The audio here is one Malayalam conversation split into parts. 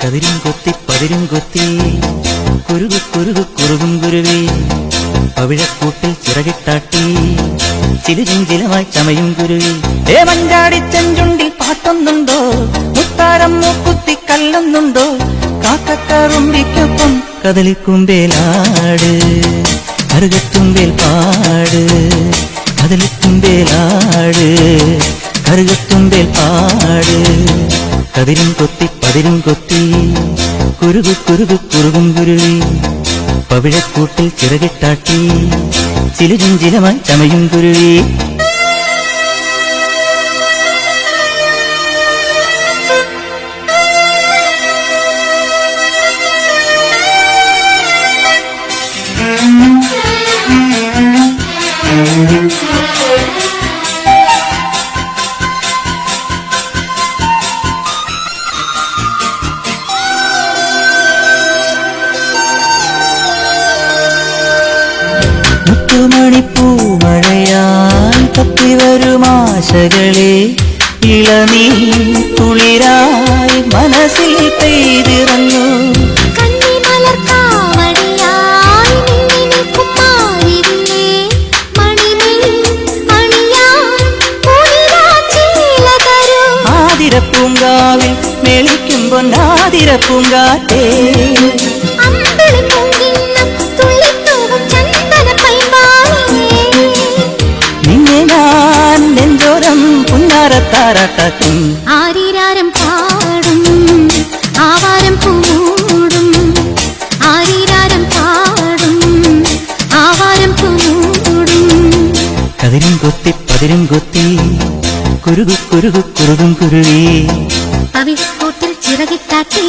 കതിരും കൊത്തി പതിരും കൊത്തി കുരുകു കുരുകു കുറുകും കുരുവി പവിഴക്കൂട്ടിൽ ചിറകിട്ടാട്ടി ചിലുചിഞ്ചിലമായി ചമയും കുരുവി. മഞ്ചാടിച്ചെഞ്ചുണ്ടിൽ പാട്ടൊന്നുണ്ടോ, മുത്താരം മൂക്കുത്തി കല്ലൊന്നുണ്ടോ, കാക്കക്കറുമ്പിക്കൊപ്പം കദളിക്കുമ്പേലാട് കറുകത്തുമ്പേൽ പാട്, കദളിക്കുമ്പേലാട് കറുകത്തുമ്പേൽ പാട്. കതിരും കൊത്തി പതിരും കൊത്തി കുരുകു കുരുകു കുറുകും കുരുവി പവിഴക്കൂട്ടിൽ ചിറകിട്ടാട്ടി ചിലുചിഞ്ചിലമായി ചമയും കുരുവി. മണിപ്പൂമഴയാൻ കത്തിവരുമാശകളെ ഇളനീർ കുളിരായി മനസ്സിൽ പെയ്തിറങ്ങൂ. ആതിരപ്പൂങ്കാവിൽ മെളിക്കുമ്പോൾ ആതിരപ്പൂങ്കാറ്റേ പുന്നാരത്താരാട്ടാക്കും. ആരീരാരം പാടും ആവാരം പൂമൂടും, ആരീരാരം പാടും ആവാരം പൂമൂടും. കതിരും കൊത്തി പതിരും കൊത്തി കുരുകു കുരുകു കുറുകും കുരുവി പവിഴക്കൂട്ടിൽ ചിറകിട്ടാട്ടി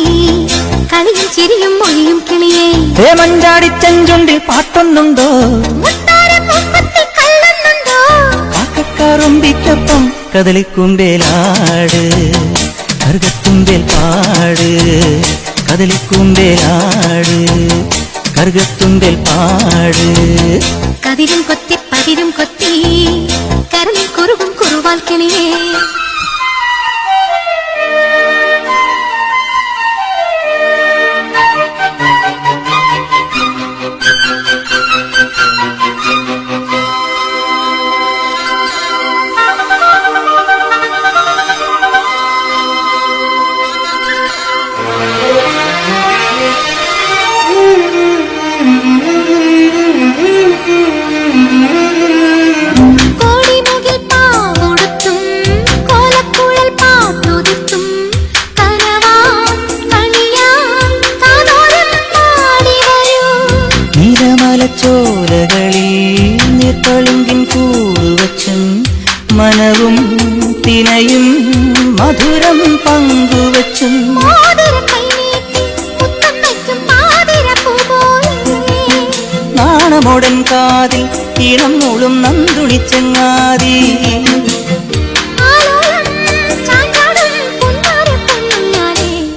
കളിയും ചിരിയും മൊഴിയും കിളിയേ. മഞ്ചാടിച്ചെഞ്ചുണ്ടിൽ പാട്ടൊന്നുണ്ടോ, കാക്കക്കാറുമ്പിക്കൊപ്പം കദളിക്കുമ്പേലാട് കറുകത്തുമ്പേൽ പാട്, കദളിക്കുമ്പേലാട് കറുകത്തുമ്പേൽ പാട്. കതിരും കൊത്തി പതിരും കൊത്തി കരളിൽ കുറുകും കുറുവാൽ കിളിയേ. ചോലകളിൽ നീർപ്പളുങ്കിൻ കൂടുവച്ചും മനവും തിനയും മധുരം പങ്കുവച്ചും നാണമോടൻ കാതിൽ ഇളം മൂളും നന്ദുണിച്ചങ്ങാതി.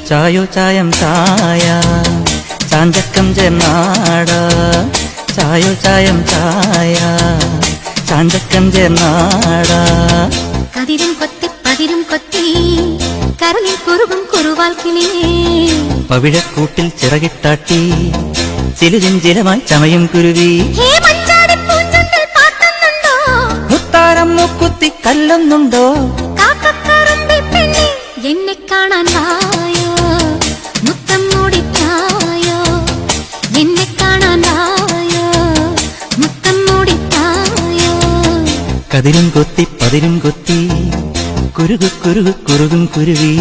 ചായോ ചായം ചായ ചാഞ്ചക്കം ചേർന്നാട, ചായോ ചായം ചായ ചാഞ്ചക്കം ചേർന്നാട. കതിരും കൊത്തി പതിരും കൊത്തി കരളിൽ കുറുകും കുറുവാൽ കിളിയേ. പവിഴക്കൂട്ടിൽ ചിറകിട്ടാട്ടി ചിലുചിഞ്ചിലമായി ചമയും കുരുവി. മുത്താരം മൂക്കുത്തി കല്ലൊന്നുണ്ടോ, എന്നെ കാണാൻ വായോ, മുത്തം മൂടിത്തായോ, എന്നെ കാണാൻ വായോ, മുത്തം മൂടിത്തായോ. കതിരും കൊത്തി പതിരും കൊത്തി കുരുകു കുരുകു കുറുകും കുരുവി